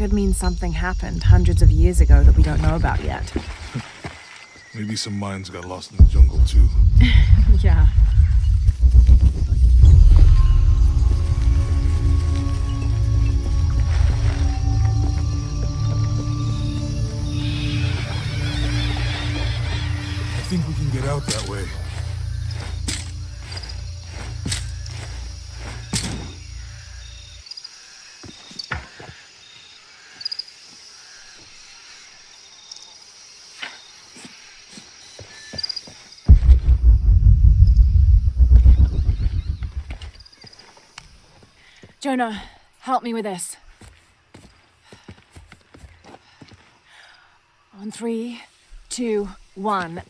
could mean something happened hundreds of years ago that we don't know about yet. Maybe some mines got lost in the jungle, too. Yeah. I think we can get out that way. Jonah, help me with this. On 3, 2, 1.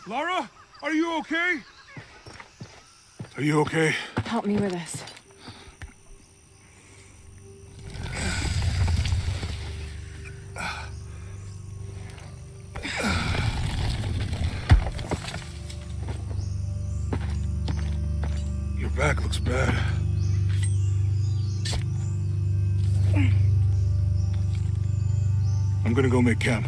Lara, are you okay? Are you okay? Help me with this. Your back looks bad. I'm gonna go make camp.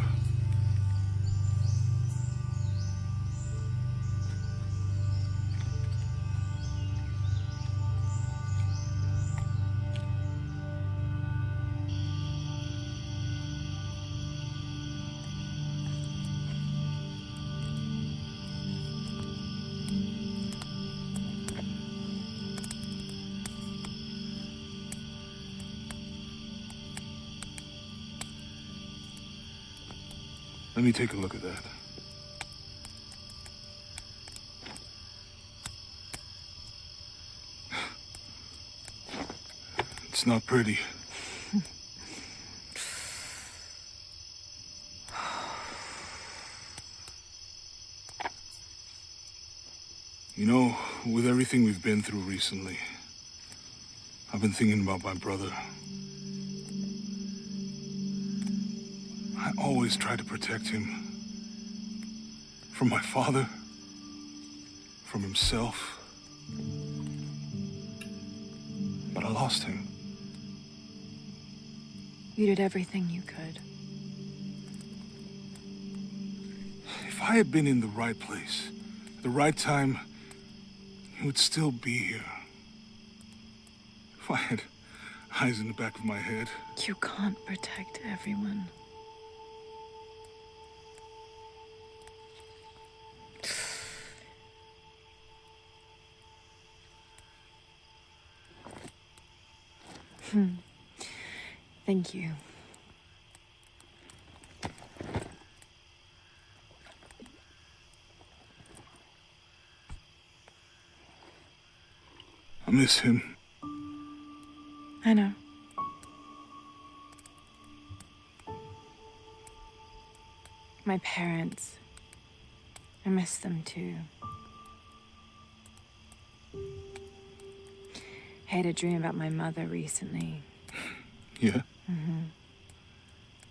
Let me take a look at that. It's not pretty. You know, with everything we've been through recently, I've been thinking about my brother. I always tried to protect him. From my father. From himself. But I lost him. You did everything you could. If I had been in the right place, at the right time, he would still be here. If I had eyes in the back of my head. You can't protect everyone. Thank you. miss him. I know. My parents. I miss them too. I had a dream about my mother recently. Yeah?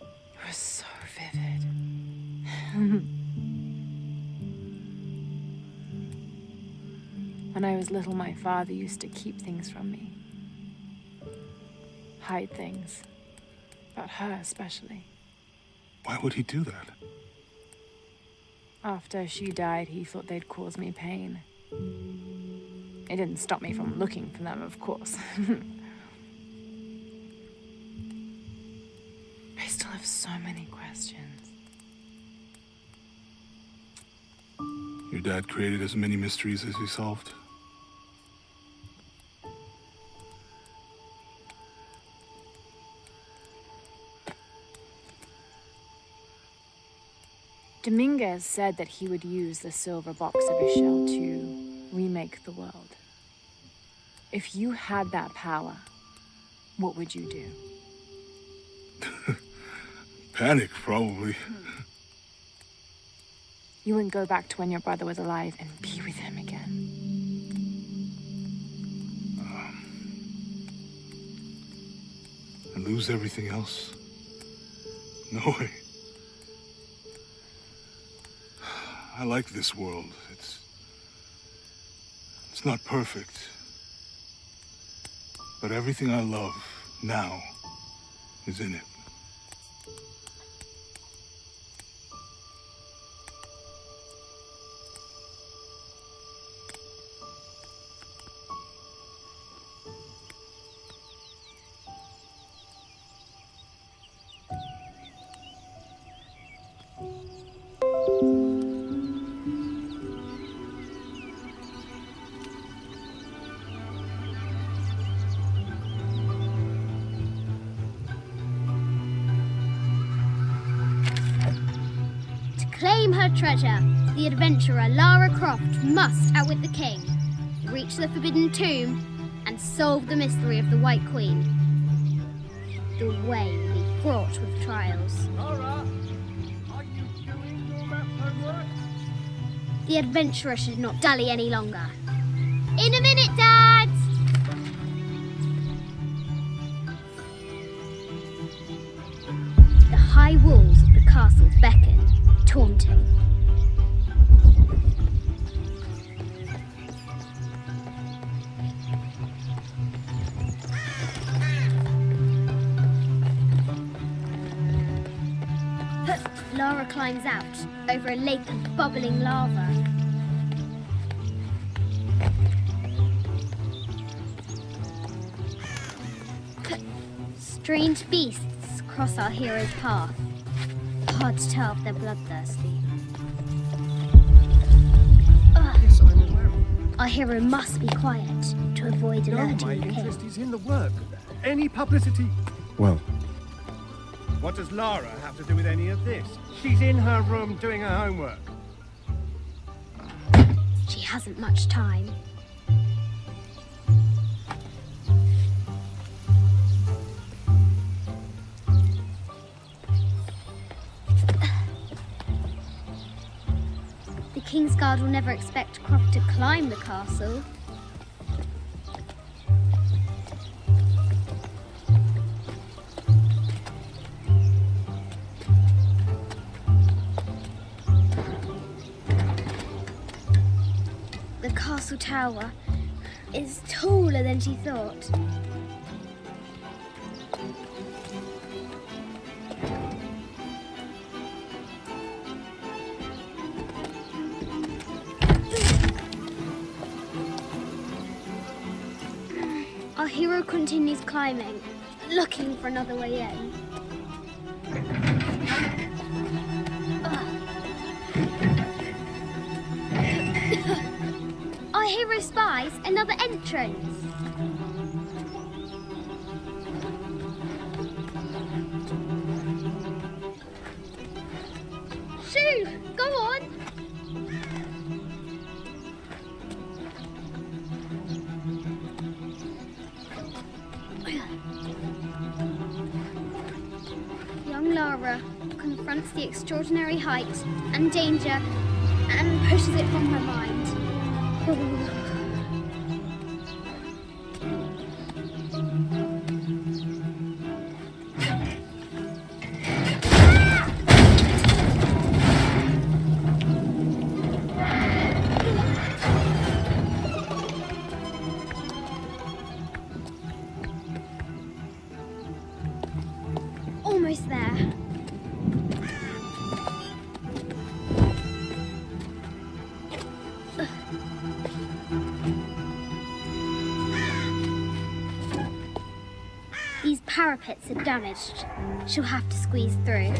It was so vivid. When I was little, my father used to keep things from me. Hide things. About her, especially. Why would he do that? After she died, he thought they'd cause me pain. It didn't stop me from looking for them, of course. I still have so many questions. Your dad created as many mysteries as he solved. Dominguez said that he would use the silver box of his shell to remake the world. If you had that power, what would you do? Panic, probably. You wouldn't go back to when your brother was alive and be with him again. And lose everything else? No way. I like this world. It's not perfect. But everything I love now is in it. Claim her treasure, the adventurer Lara Croft must outwit the king, reach the forbidden tomb, and solve the mystery of the White Queen. The way will be fraught with trials. Lara, are you doing your math homework? The adventurer should not dally any longer. In a minute, Dad! The high walls of the castle beckon, taunting. Lara climbs out over a lake of bubbling lava. Strange beasts cross our hero's path. Hard to tell if they're bloodthirsty. Yes, I'm aware of it. Our hero must be quiet to avoid No, alerting my the interest king. is in the work. Any publicity. Well, What does Lara have to do with any of this? She's in her room doing her homework. She hasn't much time. The King's Guard will never expect Croft to climb the castle. The castle tower is taller than she thought. Our hero continues climbing, looking for another way in. Our hero spies another entrance. Shoo! Go on! confronts the extraordinary height and danger and pushes it from her mind. Almost there. These parapets are damaged. She'll have to squeeze through.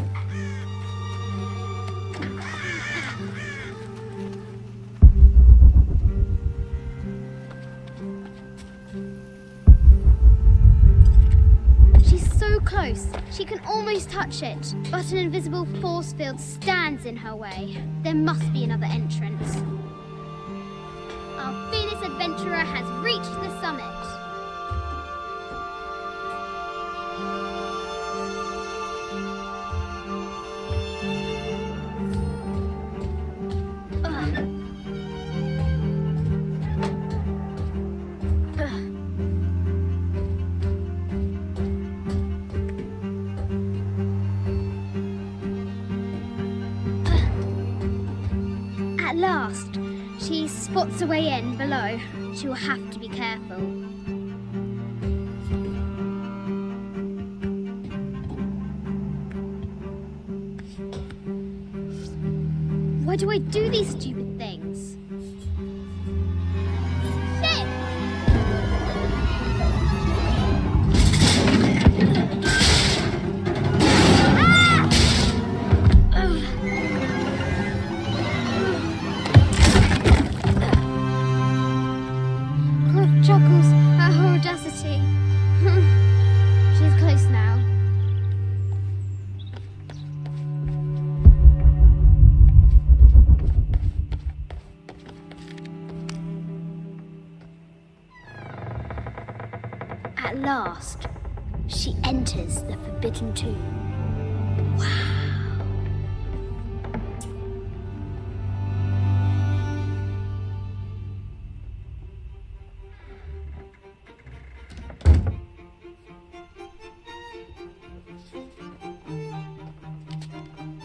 She's so close. She can almost touch it, but an invisible force field stands in her way. There must be another entrance. Our fearless adventurer has reached the summit. At last, she spots a way in below. She will have to be careful. Why do I do these stupid things? Shit! Ah! Ugh. Cliff chuckles at her audacity. She's close now. At last, she enters the Forbidden Tomb. Wow.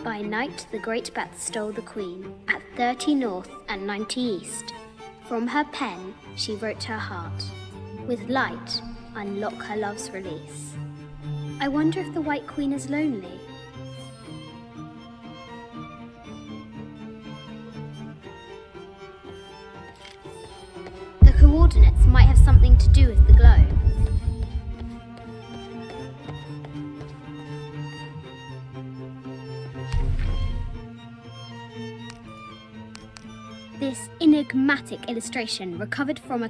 By night, the great bat stole the queen at 30 north and 90 east. From her pen, she wrote her heart. With light, unlock her love's release. I wonder if the White Queen is lonely. The coordinates might have something to do with the glow. This enigmatic illustration recovered from a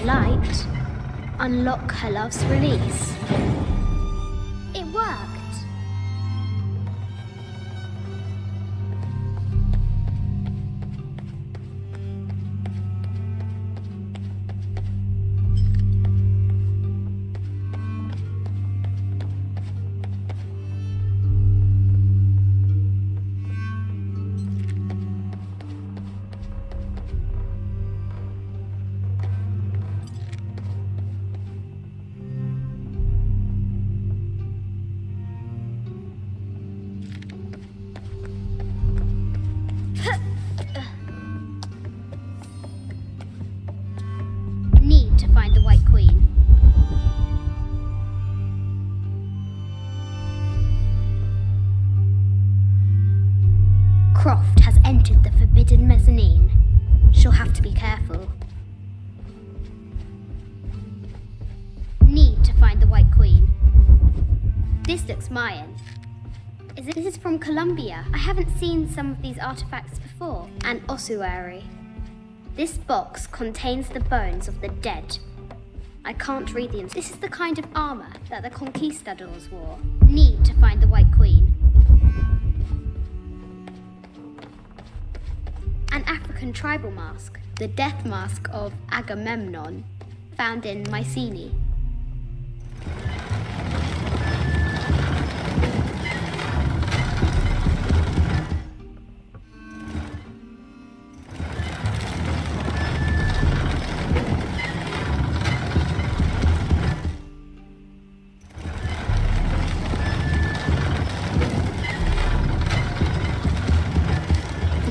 light, unlock her love's release. It worked. Croft has entered the forbidden mezzanine. She'll have to be careful. Need to find the White Queen. This looks Mayan. This is from Colombia. I haven't seen some of these artifacts before. An ossuary. This box contains the bones of the dead. I can't read the This is the kind of armor that the conquistadors wore. Need to find the White Queen. An African tribal mask. The death mask of Agamemnon, found in Mycenae.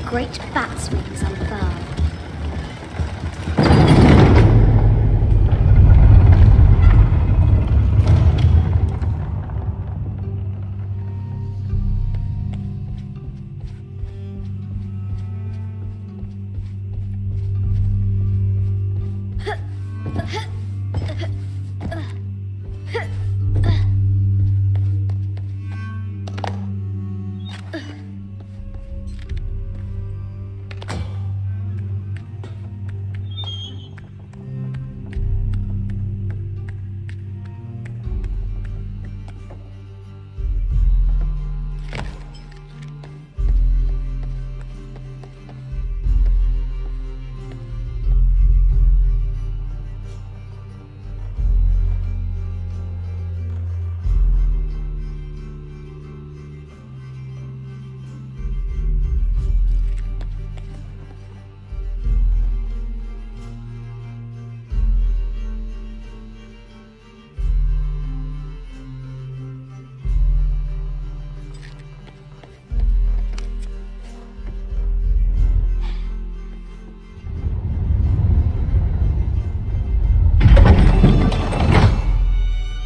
Great bat's wings unfurl.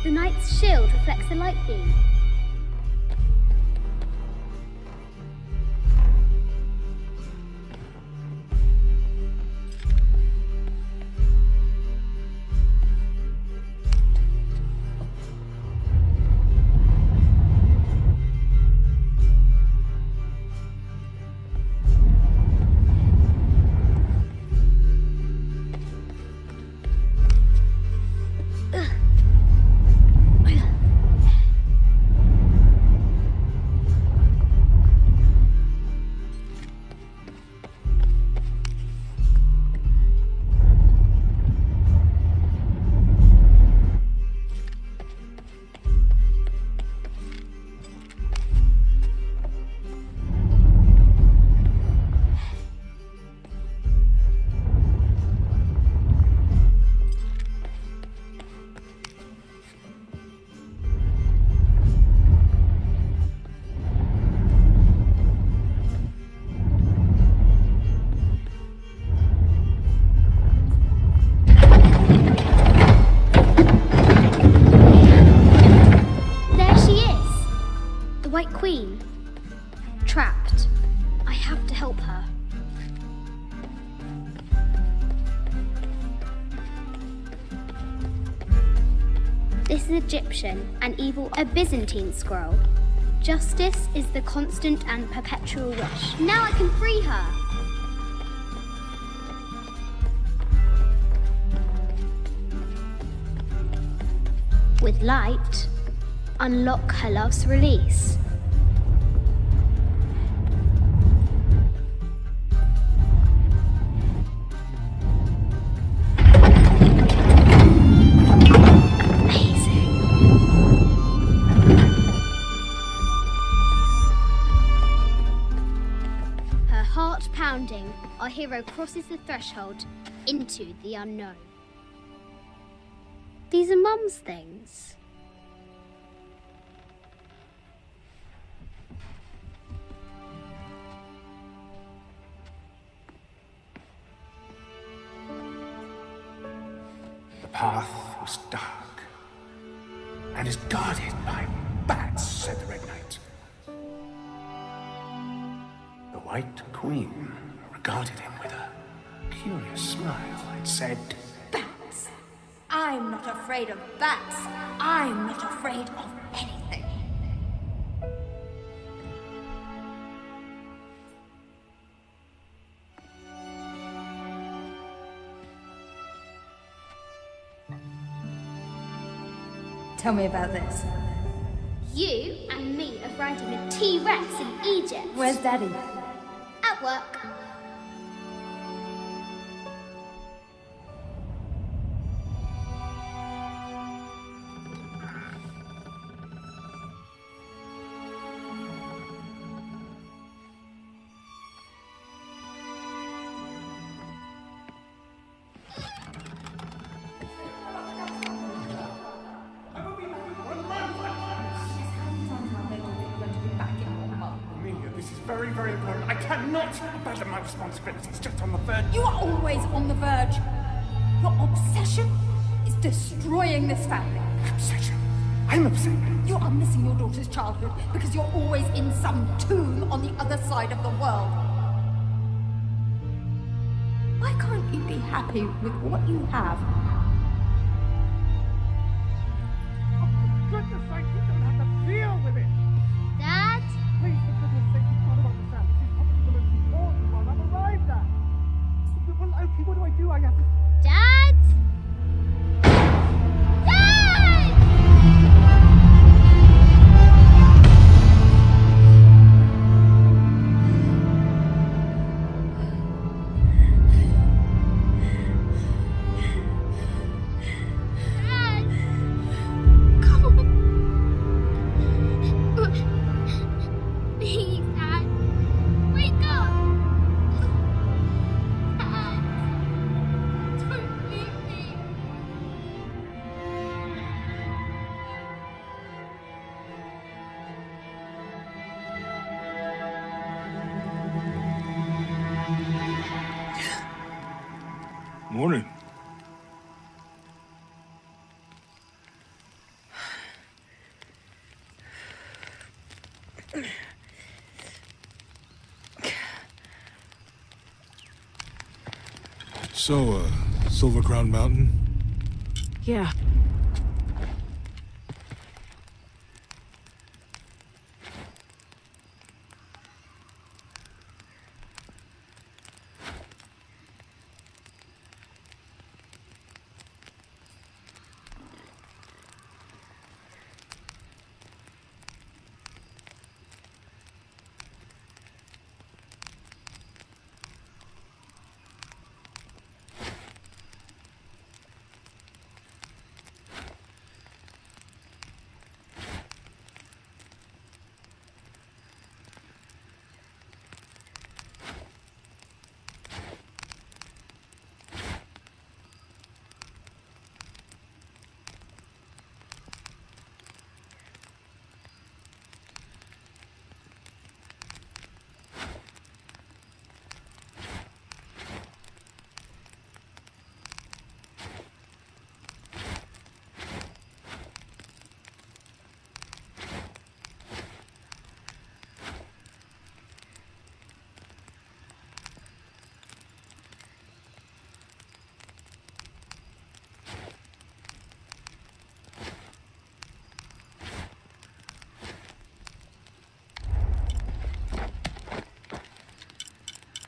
The knight's shield reflects the light beam. White Queen. Trapped. I have to help her. This is Egyptian, an evil, a Byzantine scroll. Justice is the constant and perpetual wish. Now I can free her. With light, unlock her love's release. Pounding, our hero crosses the threshold into the unknown. These are Mum's things. The path was dark and is guarded by bats, said the Red Knight. The White Queen regarded him with a curious smile and said, Bats! I'm not afraid of bats. I'm not afraid of anything. Tell me about this. You and me are riding a T-Rex in Egypt. Where's Daddy? At work. Amelia, this is very, very important. I cannot abandon my responsibilities just on the verge. You are always on the verge. Your obsession is destroying this family. Obsession. I'm upset. You are missing your daughter's childhood because you're always in some tomb on the other side of the world. Why can't you be happy with what you have? For goodness sake, you don't have to deal with it. Dad? Please, for goodness sake, you've got to understand. This is probably the most important one I've arrived at. Well, okay, what do? I have to... Dad? Dad! Dad! Come on. Please, Dad. Wake up. Dad. Don't leave me. Morning. So, Silver Crown Mountain? Yeah.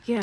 Yeah.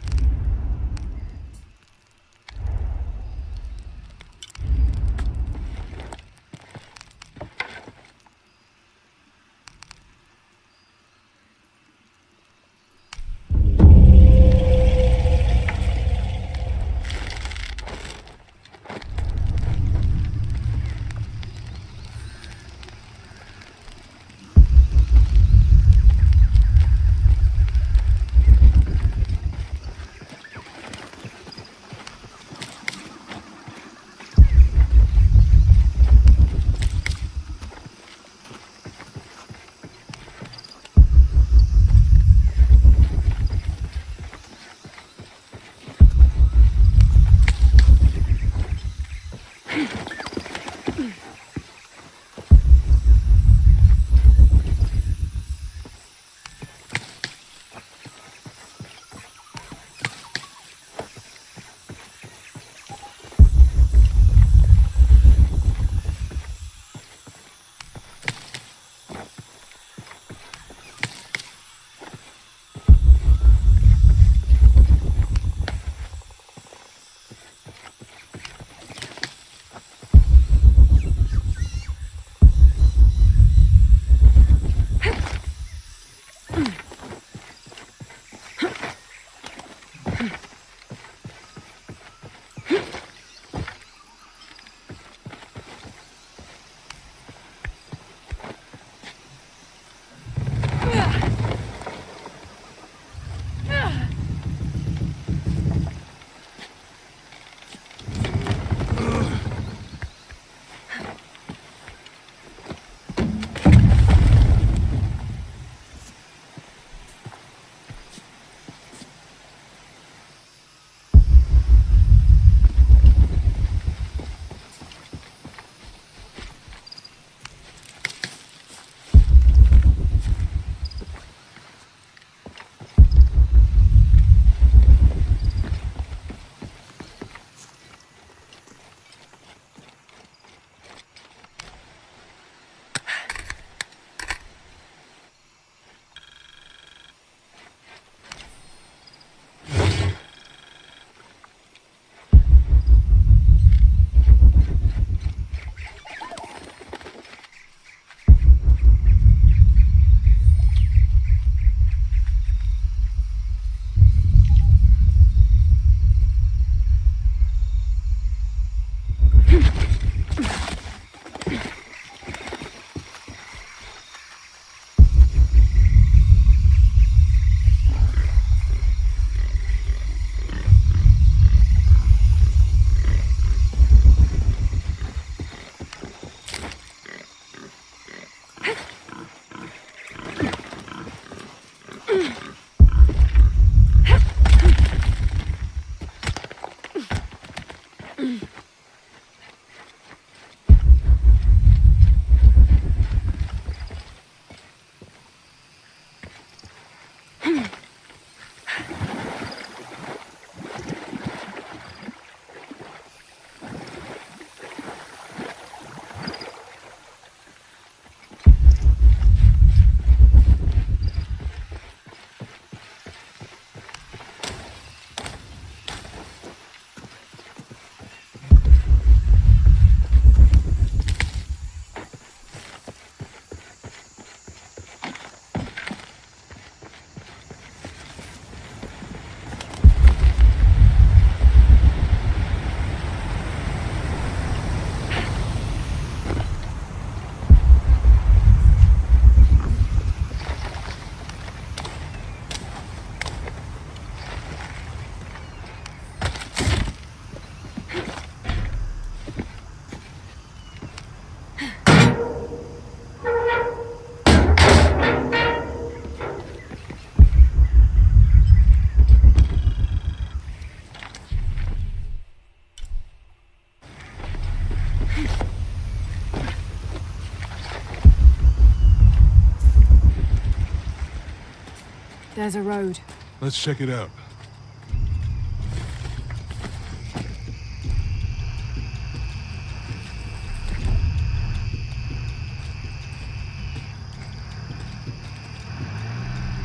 There's a road. Let's check it out.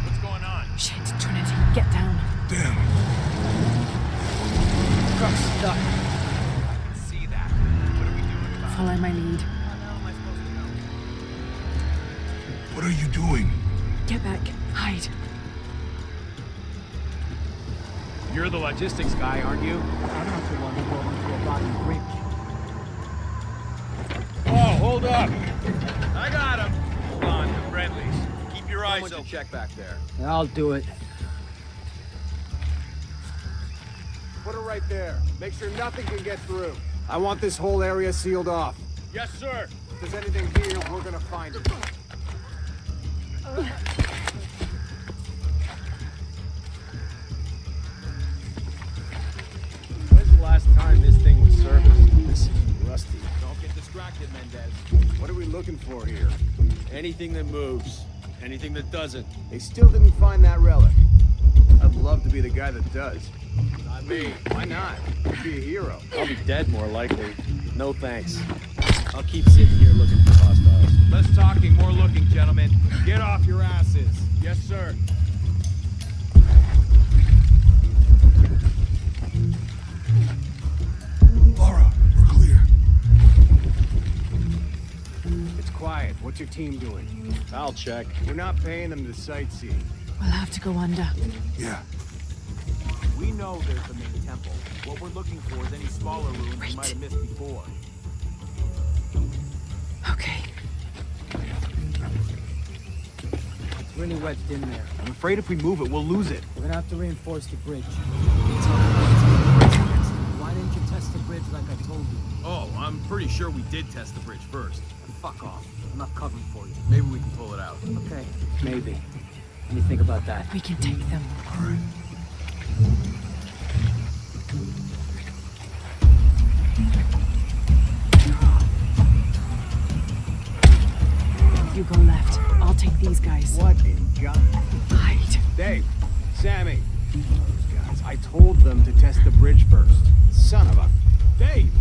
What's going on? Shit, Trinity, get down. Damn. Truck's stuck. I can see that. What are we doing about it? Follow my lead. How the hell am I supposed to know? What are you doing? Get back. Hide. You're the logistics guy, aren't you? I'm not the one who brought him to a rotten bridge. Oh, hold up! I got him! Hold on, the friendlies. Keep your eyes open. Check back there. I'll do it. Put it right there. Make sure nothing can get through. I want this whole area sealed off. Yes, sir. If there's anything here, we're gonna find it. When's the last time this thing was serviced? This is rusty. Don't get distracted, Mendez. What are we looking for here? Anything that moves. Anything that doesn't. They still didn't find that relic. I'd love to be the guy that does. Not me. Why not? You'd be a hero. I'll be dead more likely. No thanks. I'll keep sitting here looking for hostiles. Less talking, more looking, gentlemen. Get off your asses. Yes, sir. Laura, we're clear. It's quiet. What's your team doing? I'll check. We're not paying them to sightsee. We'll have to go under. Yeah. We know there's the main temple. What we're looking for is any smaller ruins we might have missed before. Okay. It's really wedged in there. I'm afraid if we move it, we'll lose it. We're gonna have to reinforce the bridge. Why didn't you test the bridge like I told you? Oh, I'm pretty sure we did test the bridge first. Fuck off. I'm not covering for you. Maybe we can pull it out. Okay, maybe. Let me think about that. We can take them. All right. You go left. I'll take these guys. What in God? Hide. Dave, Sammy. Those guys. I told them to test the bridge first. Son of a... Dave!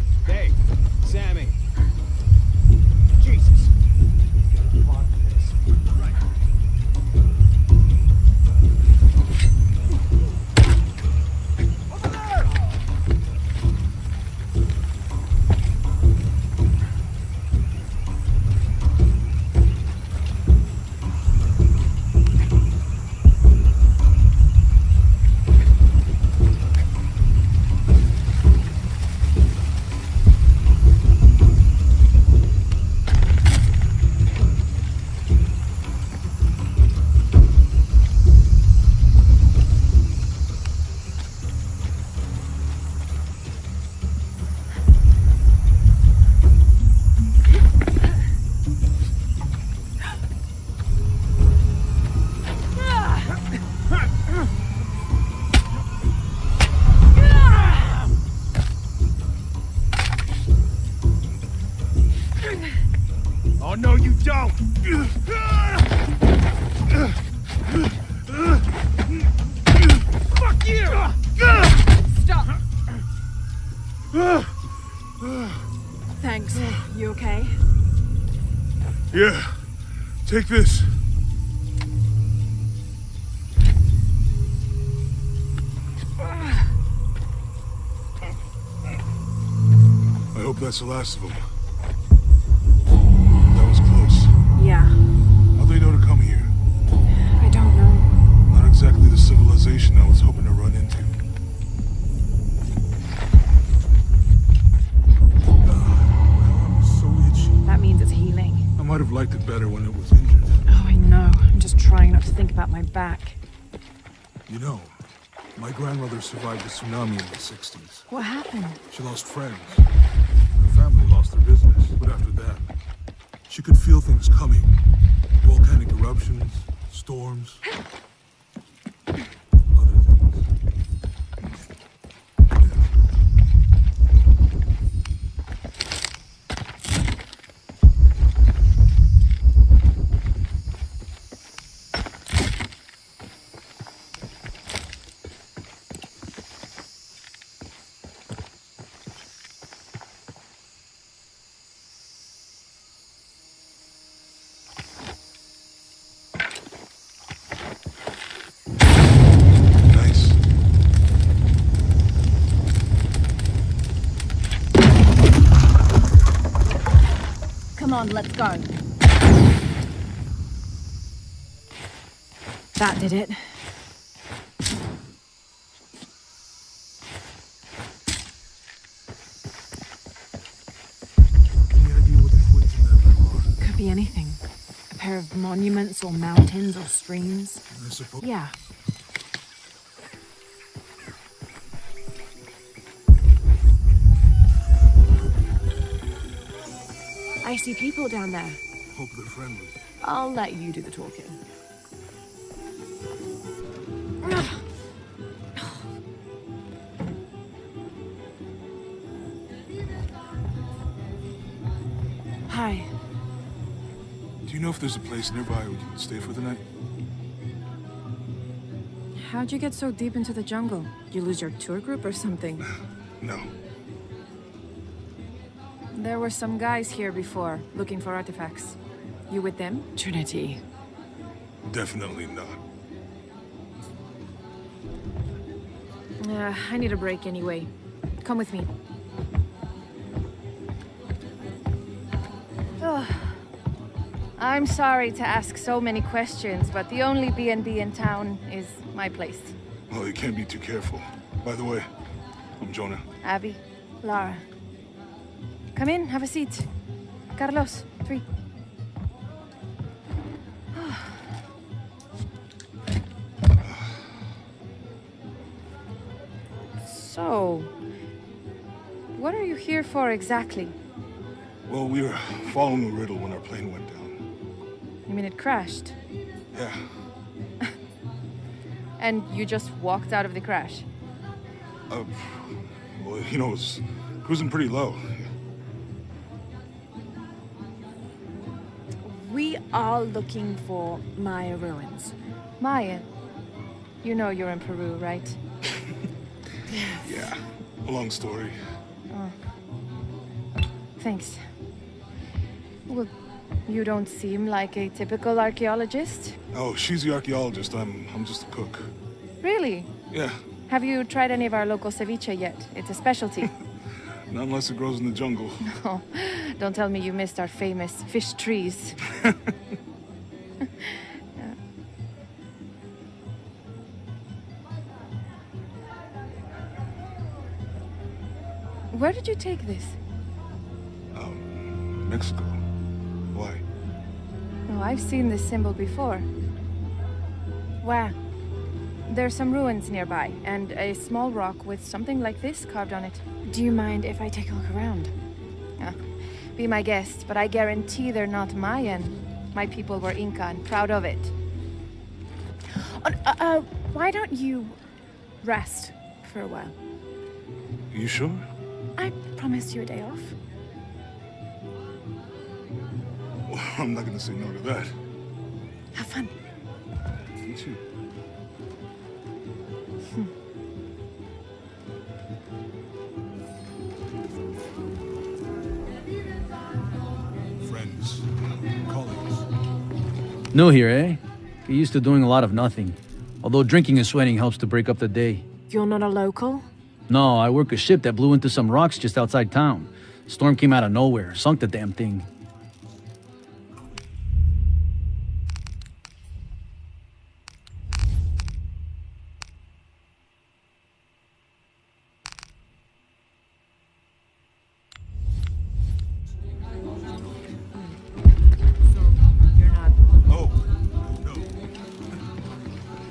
Sammy. Jesus. Right. Over there! Oh, no, you don't! Fuck you! Stop! Thanks. You okay? Yeah. Take this. I hope that's the last of them. That was close. Yeah. How'd they know to come here? I don't know. Not exactly the civilization I was hoping to run into. My arm is so itchy. That means it's healing. I might have liked it better when it was injured. Oh, I know. I'm just trying not to think about my back. You know, my grandmother survived the tsunami in the 60s. What happened? She lost friends. Her family lost their business. But after that, she could feel things coming. Volcanic eruptions, storms, other things. on, let's go. That did it. Any idea what the twins in that room are? Could be anything. A pair of monuments or mountains or streams. I suppose. Yeah. I see people down there. Hope they're friendly. I'll let you do the talking. Hi. Do you know if there's a place nearby we can stay for the night? How'd you get so deep into the jungle? You lose your tour group or something? No. There were some guys here before, looking for artifacts. You with them? Trinity. Definitely not. I need a break anyway. Come with me. Ugh. I'm sorry to ask so many questions, but the only B&B in town is my place. Well, you can't be too careful. By the way, I'm Jonah. Abby, Lara. Come in, have a seat. Carlos, 3. So, what are you here for exactly? Well, we were following a riddle when our plane went down. You mean it crashed? Yeah. And you just walked out of the crash? Well, you know, it was cruising pretty low. We are looking for Maya ruins. Maya? You know you're in Peru, right? Yeah. A long story. Thanks. Well, you don't seem like a typical archaeologist. Oh, she's the archaeologist. I'm just a cook. Really? Yeah. Have you tried any of our local ceviche yet? It's a specialty. Not unless it grows in the jungle. Oh, don't tell me you missed our famous fish trees. Where did you take this? Mexico. Why? Oh, I've seen this symbol before. Where? There's some ruins nearby, and a small rock with something like this carved on it. Do you mind if I take a look around? Be my guest, but I guarantee they're not Mayan. My people were Inca and proud of it. Why don't you rest for a while? You sure? I promised you a day off. Well, I'm not gonna say no to that. Have fun. You too. Friends, colleagues. New here, eh? Get used to doing a lot of nothing. Although drinking and sweating helps to break up the day. You're not a local? No, I work a ship that blew into some rocks just outside town. Storm came out of nowhere, sunk the damn thing. You're not... Oh, no.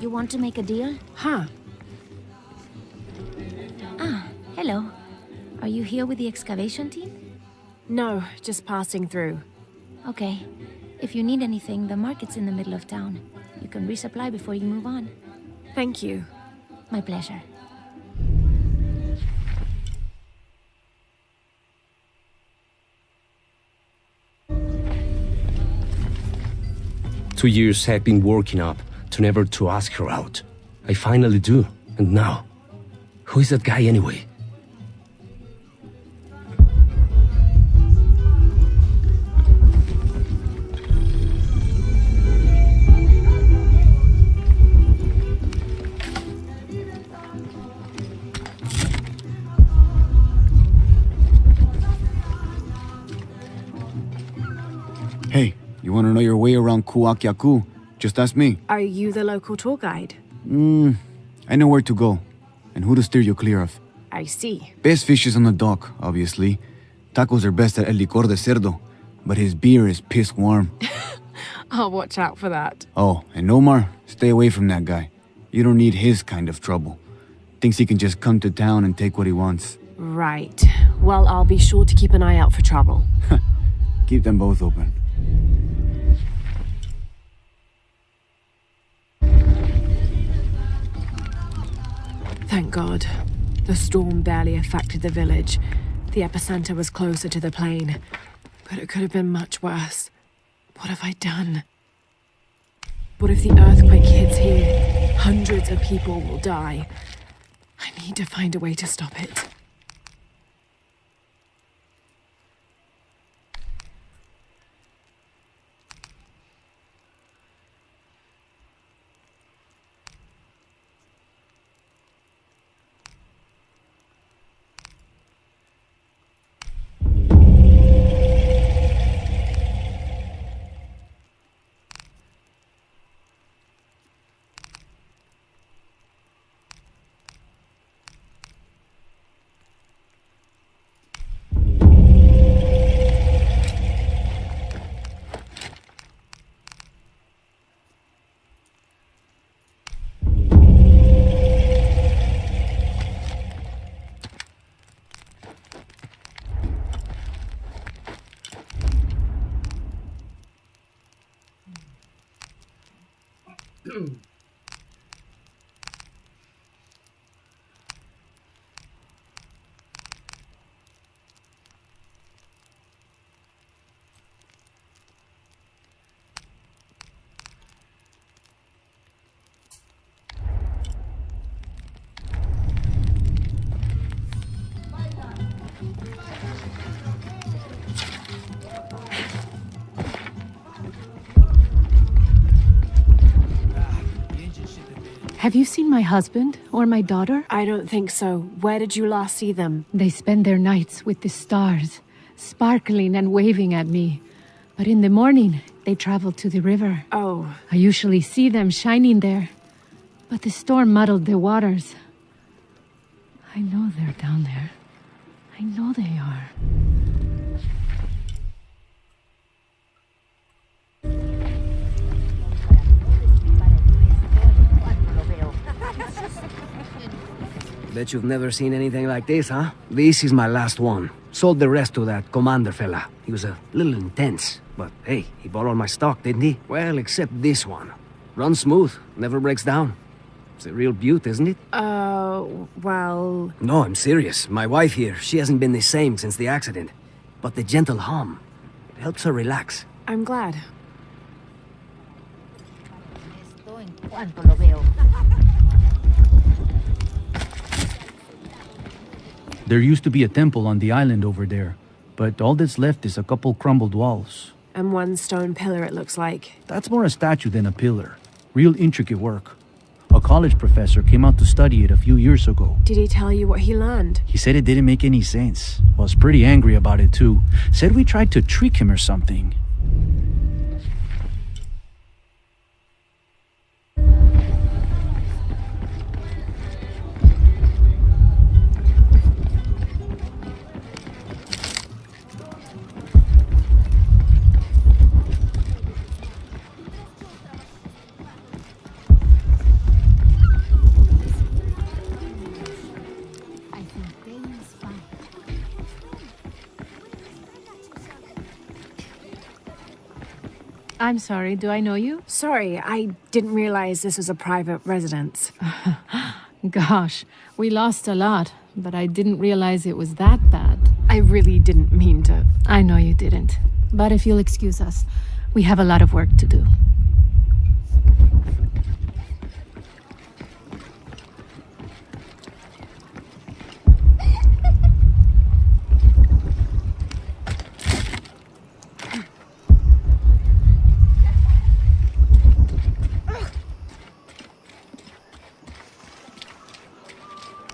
You want to make a deal? Huh. Hello. Are you here with the excavation team? No, just passing through. Okay. If you need anything, the market's in the middle of town. You can resupply before you move on. Thank you. My pleasure. Two years I've been working up to never to ask her out. I finally do, and now, who is that guy anyway? Hey, you want to know your way around Kuakyaku? Just ask me. Are you the local tour guide? I know where to go, and who to steer you clear of. I see. Best fish is on the dock, obviously. Tacos are best at El Licor de Cerdo, but his beer is piss warm. I'll watch out for that. Oh, and Omar, stay away from that guy. You don't need his kind of trouble. Thinks he can just come to town and take what he wants. Right. Well, I'll be sure to keep an eye out for trouble. Keep them both open. Thank God. The storm barely affected the village. The epicenter was closer to the plain. But it could have been much worse. What have I done? What if the earthquake hits here? Hundreds of people will die. I need to find a way to stop it. Have you seen my husband or my daughter? I don't think so. Where did you last see them? They spend their nights with the stars, sparkling and waving at me. But in the morning, they travel to the river. Oh. I usually see them shining there. But the storm muddled the waters. I know they're down there. I know they are. Bet you've never seen anything like this, huh? This is my last one. Sold the rest to that commander fella. He was a little intense, but hey, he bought all my stock, didn't he? Well, except this one. Runs smooth, never breaks down. It's a real beaut, isn't it? Well... No, I'm serious. My wife here, she hasn't been the same since the accident. But the gentle hum, it helps her relax. I'm glad. There used to be a temple on the island over there, but all that's left is a couple crumbled walls. And one stone pillar, it looks like. That's more a statue than a pillar. Real intricate work. A college professor came out to study it a few years ago. Did he tell you what he learned? He said it didn't make any sense. Was pretty angry about it too. Said we tried to trick him or something. I'm sorry, do I know you? Sorry, I didn't realize this was a private residence. Gosh, we lost a lot, but I didn't realize it was that bad. I really didn't mean to. I know you didn't. But if you'll excuse us, we have a lot of work to do.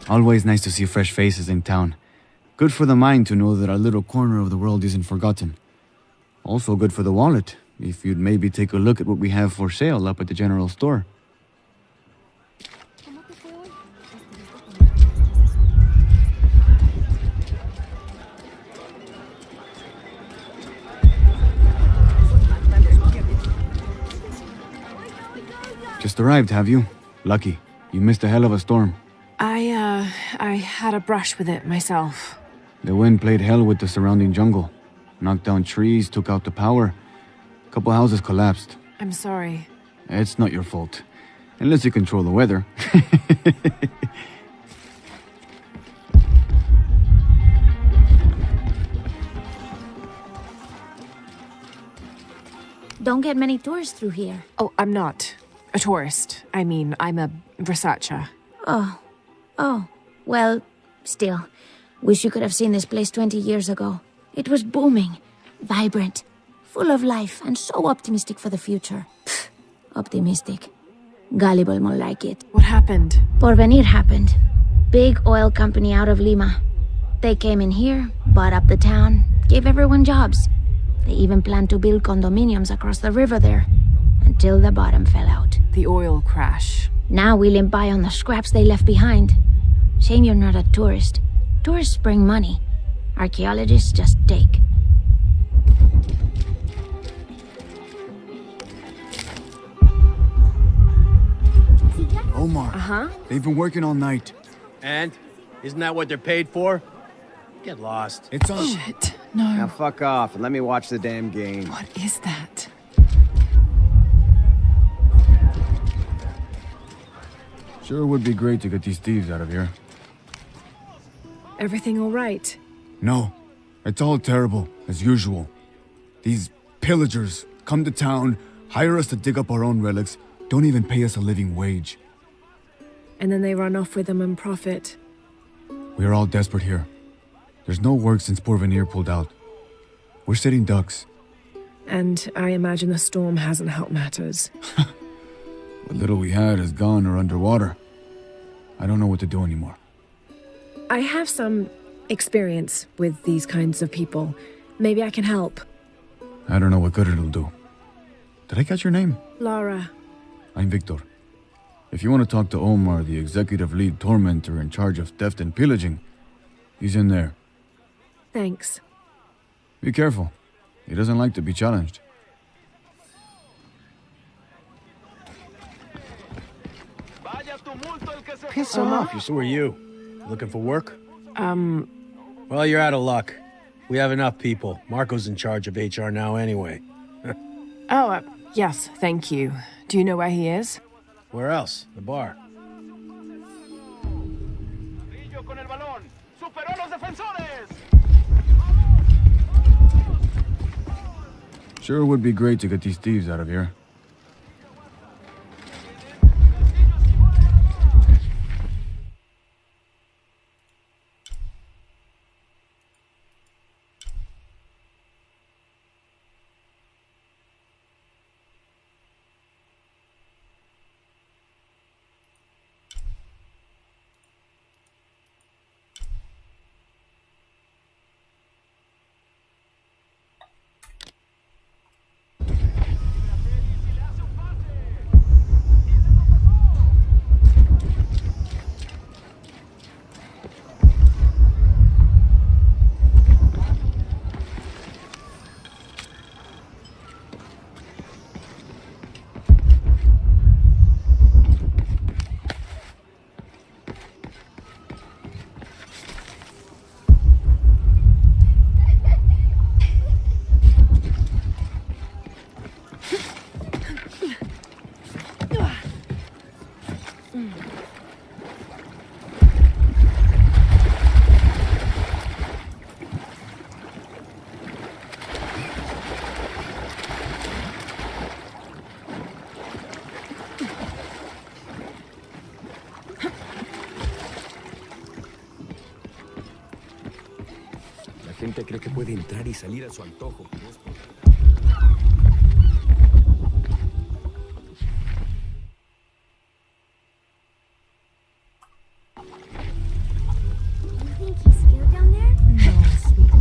Always nice to see fresh faces in town. Good for the mind to know that our little corner of the world isn't forgotten. Also good for the wallet, if you'd maybe take a look at what we have for sale up at the general store. Just arrived, have you? Lucky. You missed a hell of a storm. I had a brush with it myself. The wind played hell with the surrounding jungle. Knocked down trees, took out the power. A couple houses collapsed. I'm sorry. It's not your fault. Unless you control the weather. Don't get many tourists through here. Oh, I'm not a tourist. I mean, I'm a researcher. Oh. Well, still. Wish you could have seen this place 20 years ago. It was booming, vibrant, full of life, and so optimistic for the future. Pfft, optimistic. Gullible more like it. What happened? Porvenir happened. Big oil company out of Lima. They came in here, bought up the town, gave everyone jobs. They even planned to build condominiums across the river there, until the bottom fell out. The oil crash. Now we limp by on the scraps they left behind. Shame you're not a tourist. Tourists bring money. Archaeologists just take. Omar. Uh-huh. They've been working all night. And? Isn't that what they're paid for? Get lost. It's on. Shit. No. Now fuck off and let me watch the damn game. What is that? Sure would be great to get these thieves out of here. Everything all right? No. It's all terrible, as usual. These pillagers come to town, hire us to dig up our own relics, don't even pay us a living wage. And then they run off with them and profit. We're all desperate here. There's no work since Porvenir pulled out. We're sitting ducks. And I imagine the storm hasn't helped matters. What little we had is gone or underwater. I don't know what to do anymore. I have some experience with these kinds of people. Maybe I can help. I don't know what good it'll do. Did I catch your name? Lara. I'm Victor. If you want to talk to Omar, the executive lead tormentor in charge of theft and pillaging, he's in there. Thanks. Be careful. He doesn't like to be challenged. Piss off. So are you. Looking for work? Well, you're out of luck. We have enough people. Marco's in charge of HR now anyway. Yes, thank you. Do you know where he is? Where else? The bar. Sure would be great to get these thieves out of here. La gente cree que puede entrar y salir a su antojo. You think he's scared down there? No, sweet.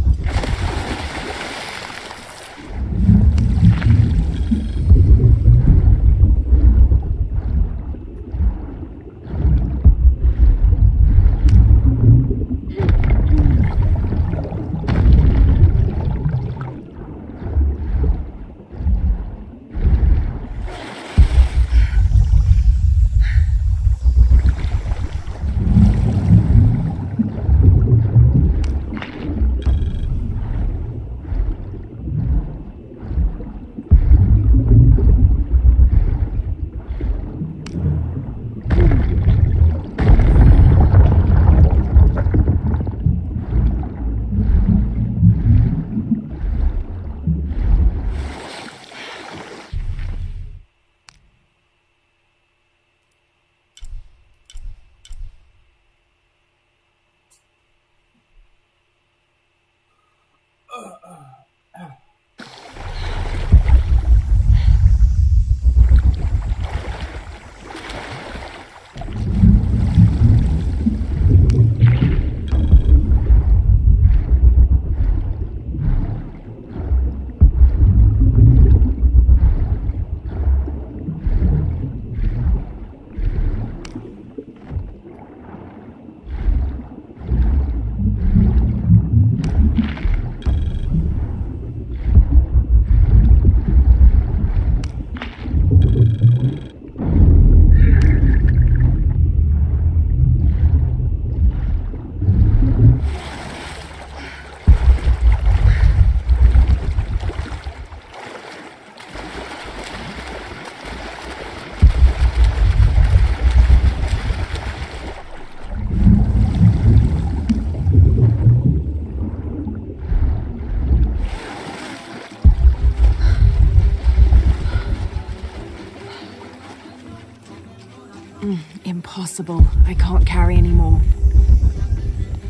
impossible. I can't carry anymore.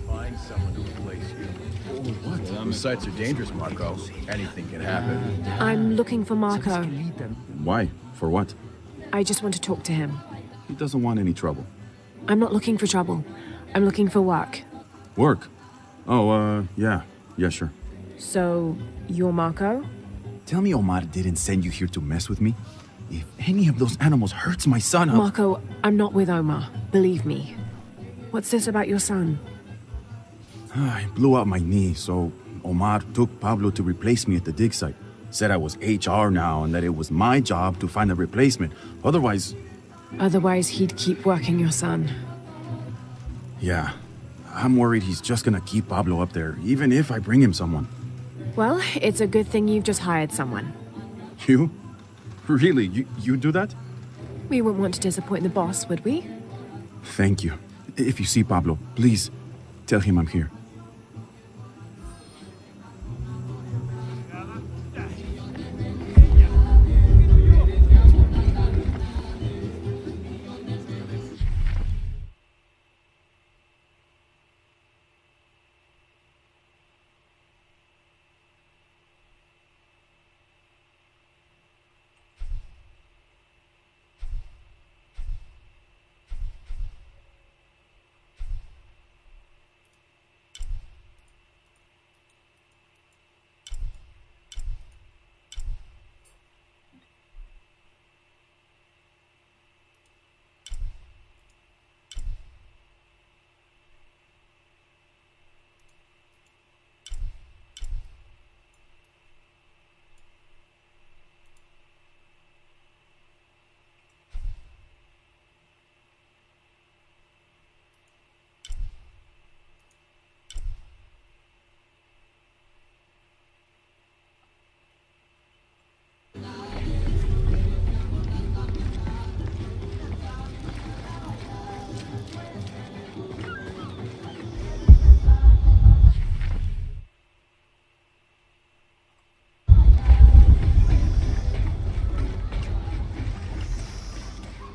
Find someone to replace you. What? Those sites are dangerous, Marco. Anything can happen. I'm looking for Marco. Why? For what? I just want to talk to him. He doesn't want any trouble. I'm not looking for trouble. I'm looking for work. Work? Oh, yeah. Yeah, sure. So, you're Marco? Tell me Omar didn't send you here to mess with me? If any of those animals hurts my son, Marco, I'm not with Omar. Believe me. What's this about your son? I blew out my knee, so Omar took Pablo to replace me at the dig site. Said I was HR now and that it was my job to find a replacement. Otherwise... Otherwise, he'd keep working your son. Yeah. I'm worried he's just gonna keep Pablo up there, even if I bring him someone. Well, it's a good thing you've just hired someone. You? Really? You do that? We wouldn't want to disappoint the boss, would we? Thank you. If you see Pablo, please tell him I'm here.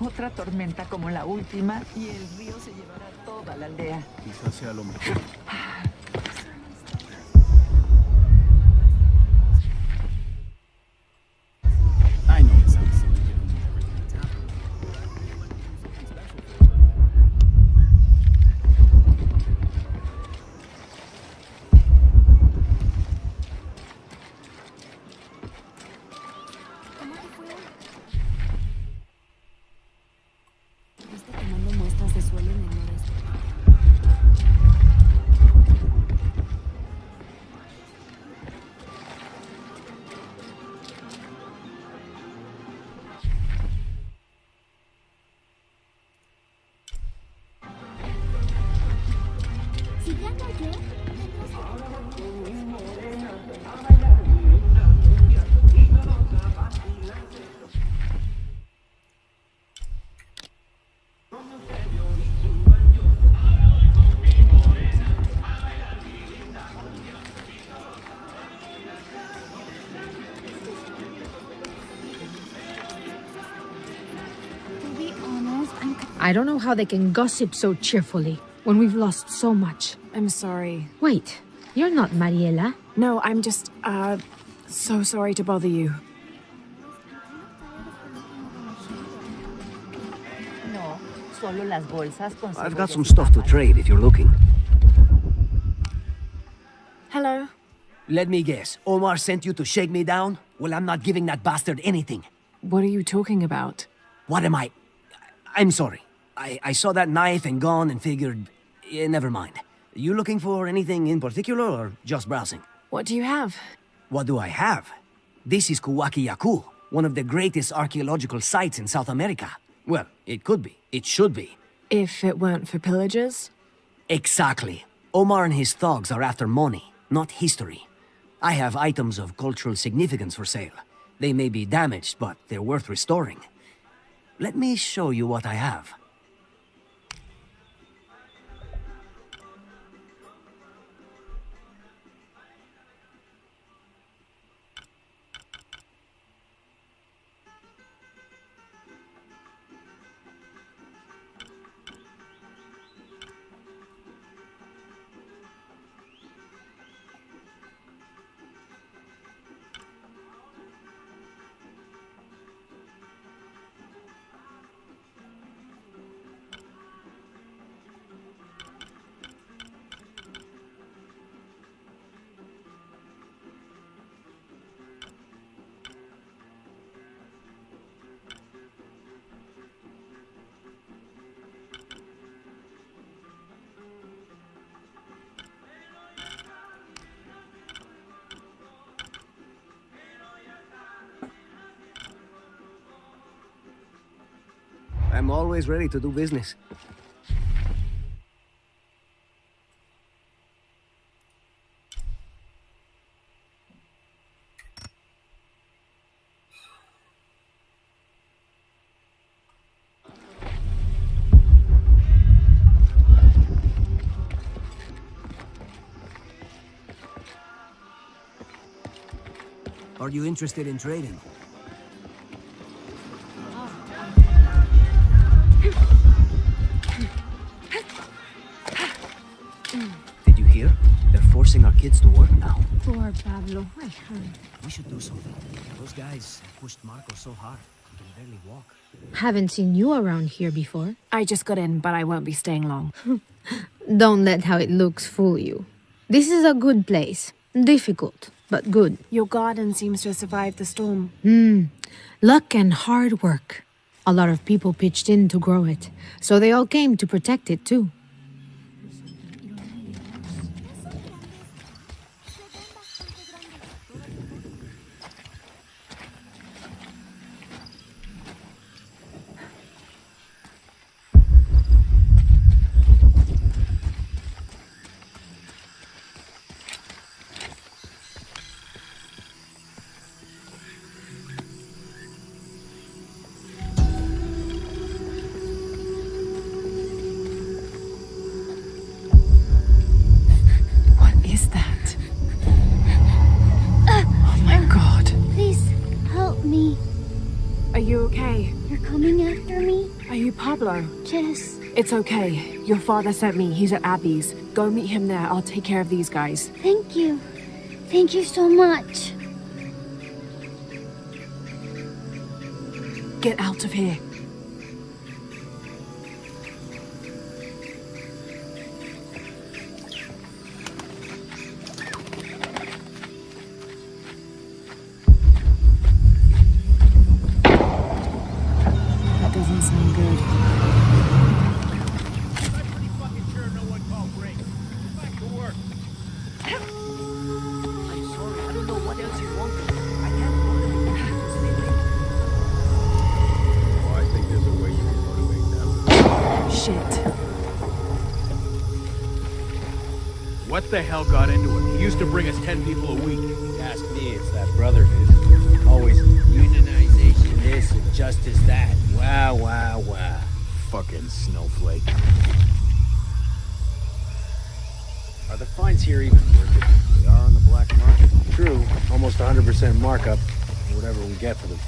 Otra tormenta como la última y el río se llevará toda la aldea. Quizás sea lo mejor. I know it sounds silly. Está tomando muestras de suelo en el noreste. I don't know how they can gossip so cheerfully when we've lost so much. I'm sorry. Wait, you're not Mariela. No, I'm just, so sorry to bother you. No, solo las bolsas con I've got some stuff to trade if you're looking. Hello. Let me guess. Omar sent you to shake me down? Well, I'm not giving that bastard anything. What are you talking about? What am I... I'm sorry. I saw that knife and gun and figured... never mind. You looking for anything in particular or just browsing? What do you have? What do I have? This is Kuwaki Yaku, one of the greatest archaeological sites in South America. Well, it could be. It should be. If it weren't for pillagers? Exactly. Omar and his thugs are after money, not history. I have items of cultural significance for sale. They may be damaged, but they're worth restoring. Let me show you what I have. I'm always ready to do business. Are you interested in trading? Did you hear? They're forcing our kids to work now. Poor Pablo. I heard. We should do something. Those guys pushed Marco so hard, he can barely walk. Haven't seen you around here before. I just got in, but I won't be staying long. Don't let how it looks fool you. This is a good place. Difficult, but good. Your garden seems to have survived the storm. Luck and hard work. A lot of people pitched in to grow it, so they all came to protect it too. Pablo. Jess. It's okay. Your father sent me. He's at Abby's. Go meet him there. I'll take care of these guys. Thank you. Thank you so much. Get out of here. That doesn't sound good. What the hell got into him? He used to bring us 10 people a week. Ask me, it's that brotherhood. Always unionization this and justice that. Wow, wow, wow. Fucking snowflake. Are the fines here even worth it? They are on the black market. True, almost 100% markup. Whatever we get for them.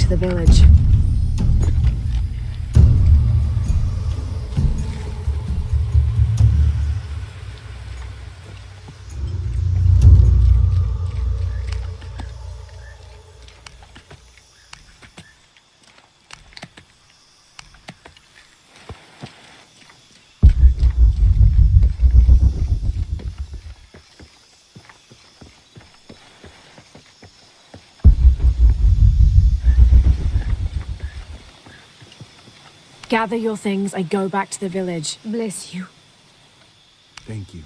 The village. Gather your things and go back to the village. Bless you. Thank you.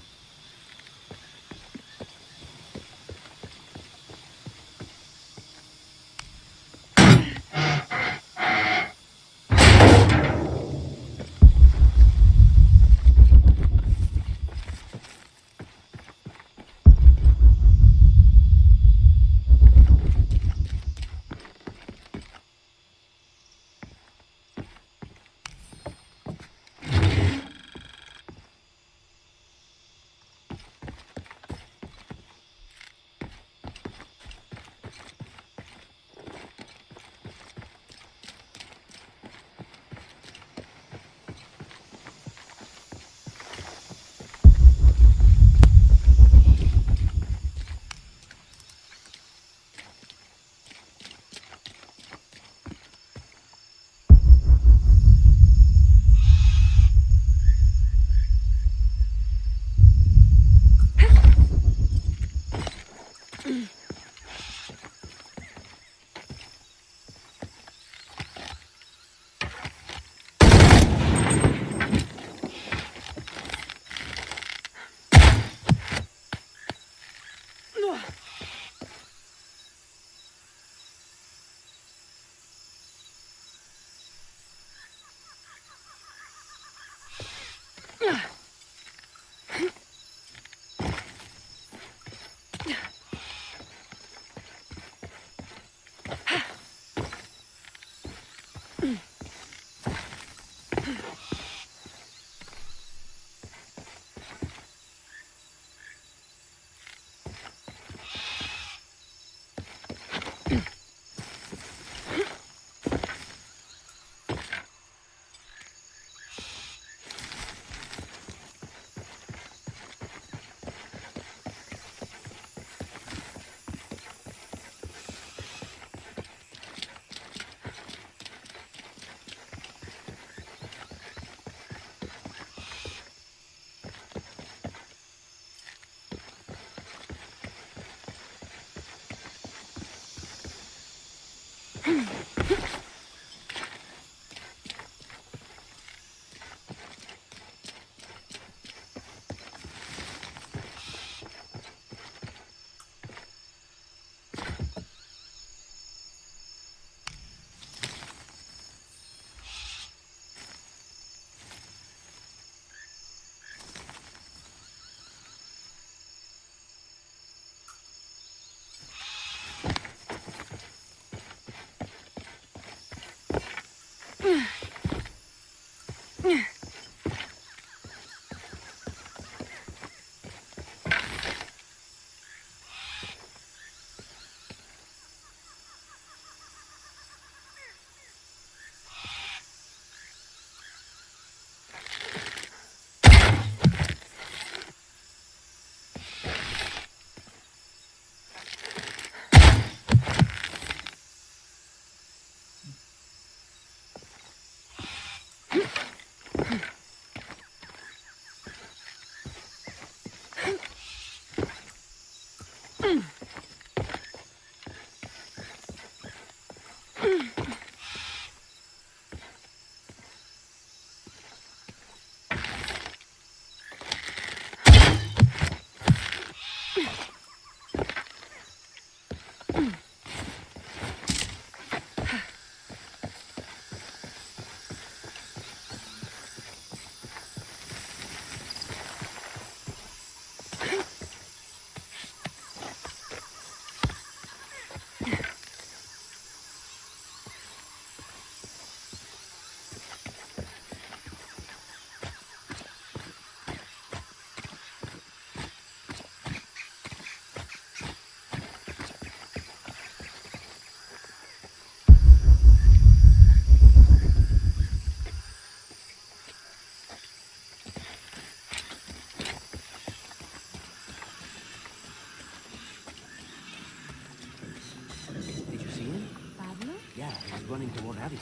running toward Addis.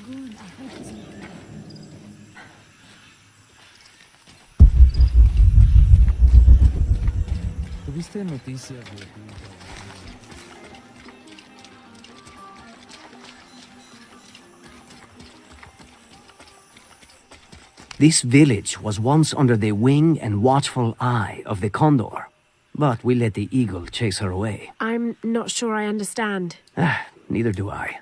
Good, I hope he's okay. ¿Tuviste noticias de tu This village was once under the wing and watchful eye of the condor, but we let the eagle chase her away. I'm not sure I understand. Neither do I.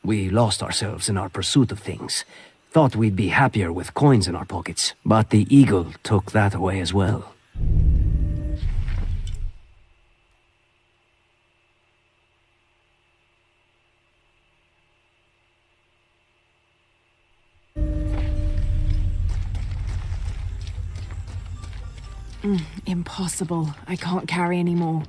We lost ourselves in our pursuit of things. Thought we'd be happier with coins in our pockets, but the eagle took that away as well. Impossible. I can't carry any more.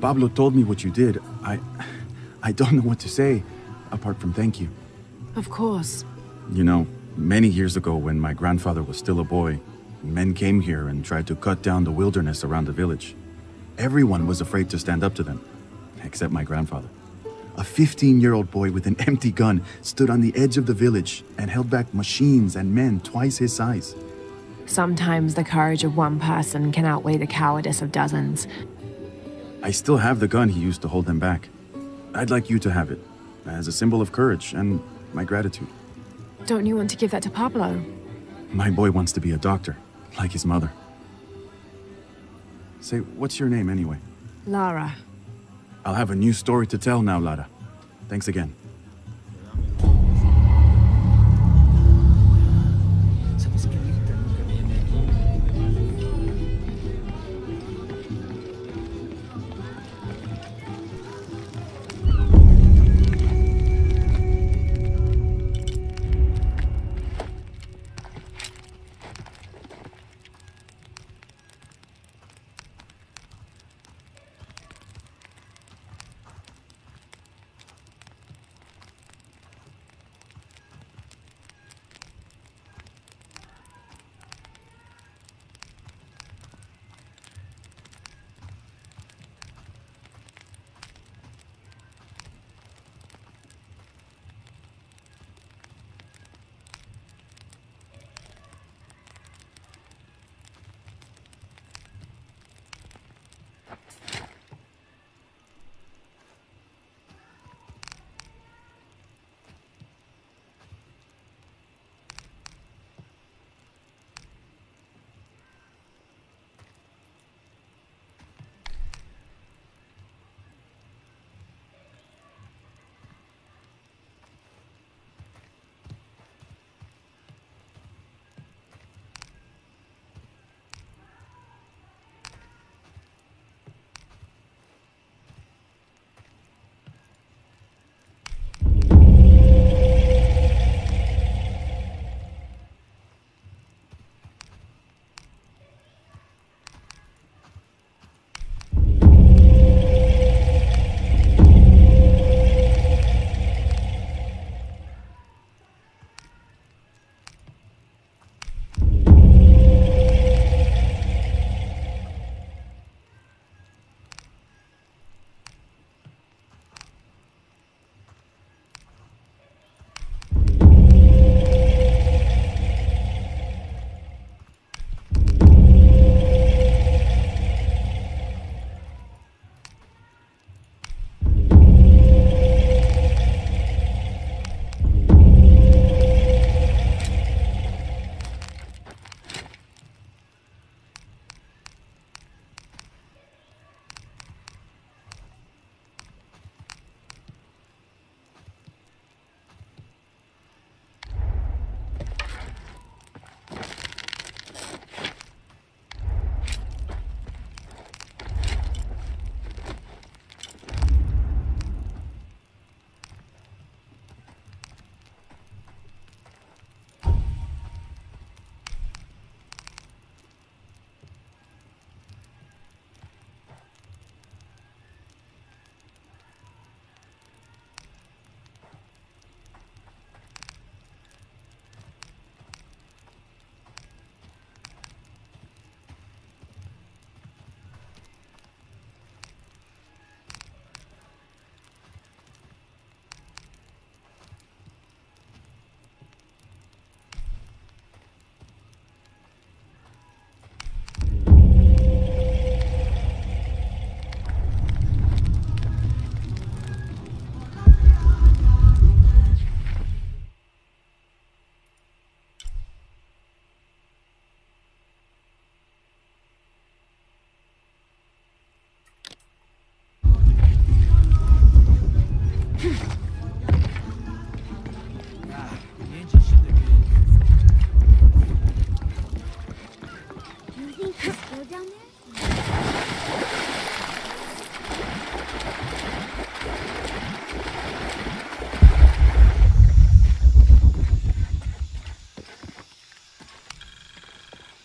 Pablo told me what you did. I don't know what to say, apart from thank you. Of course. You know, many years ago when my grandfather was still a boy, men came here and tried to cut down the wilderness around the village. Everyone was afraid to stand up to them, except my grandfather. A 15-year-old boy with an empty gun stood on the edge of the village and held back machines and men twice his size. Sometimes the courage of one person can outweigh the cowardice of dozens. I still have the gun he used to hold them back. I'd like you to have it, as a symbol of courage and my gratitude. Don't you want to give that to Pablo? My boy wants to be a doctor, like his mother. Say, what's your name anyway? Lara. I'll have a new story to tell now, Lara. Thanks again.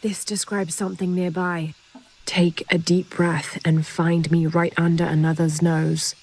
This describes something nearby. Take a deep breath and find me right under another's nose.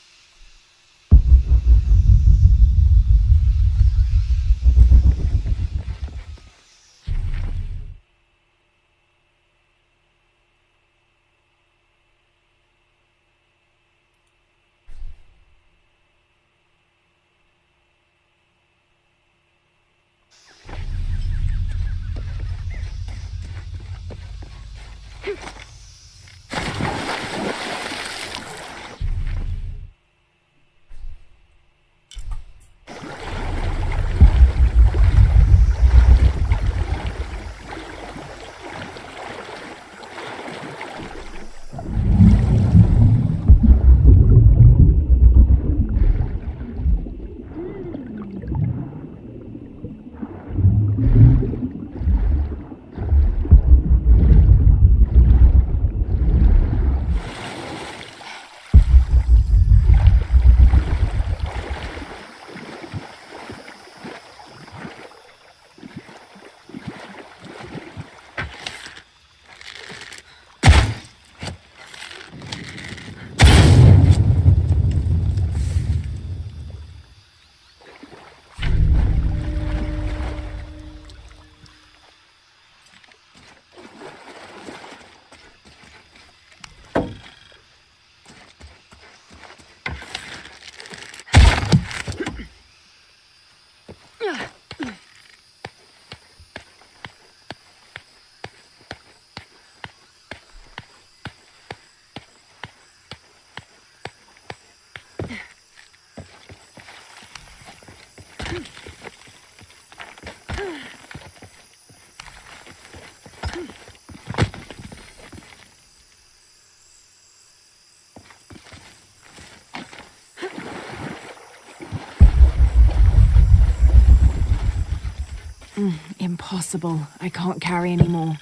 Impossible. I can't carry anymore.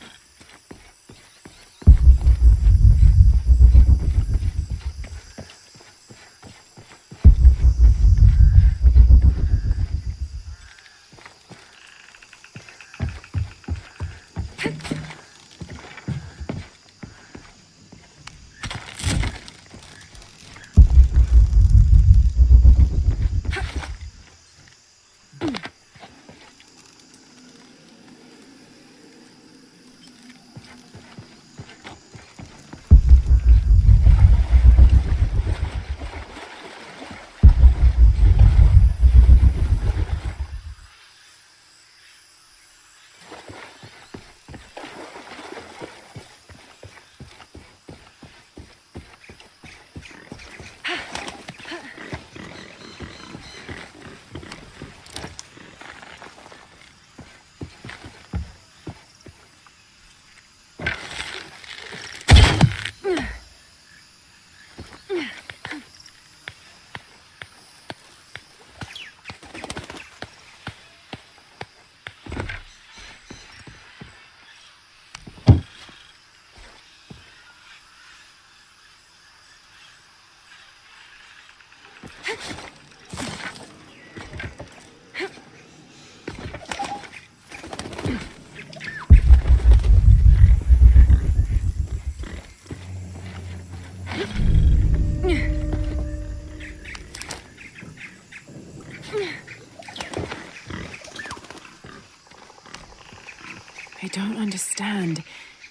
I don't understand.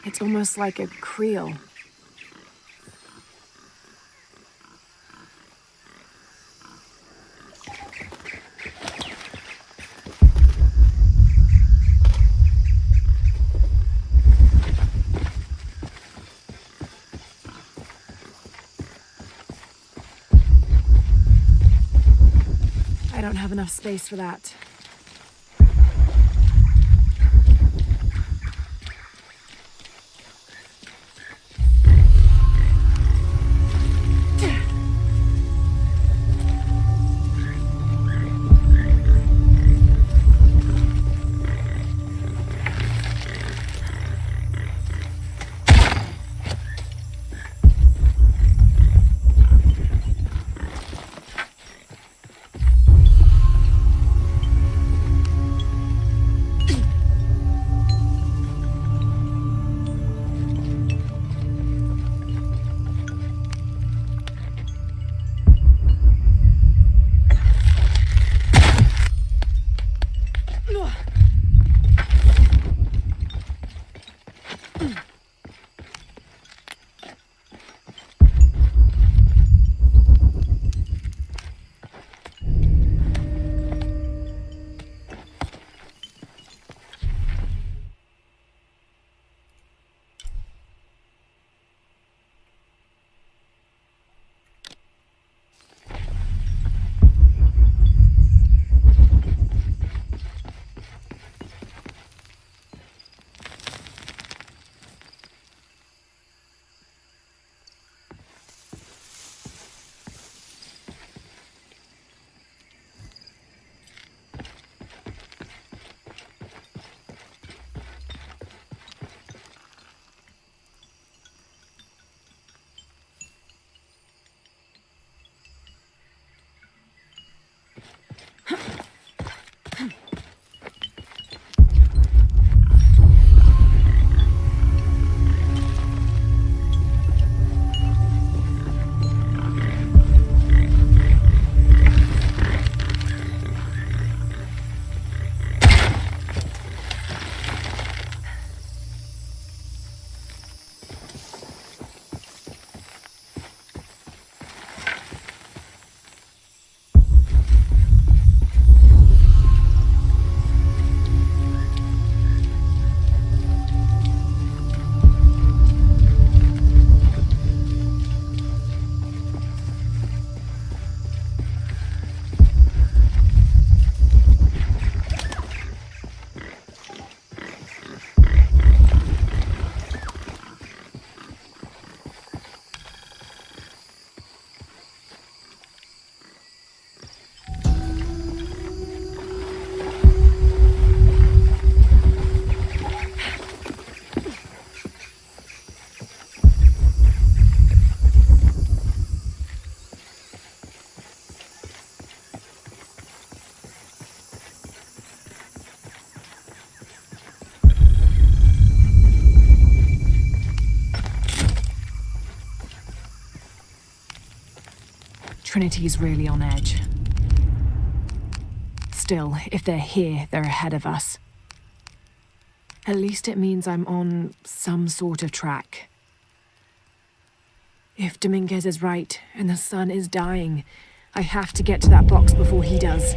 It's almost like a creel. I don't have enough space for that. Trinity's really on edge. Still, if they're here, they're ahead of us. At least it means I'm on some sort of track. If Dominguez is right and the sun is dying, I have to get to that box before he does.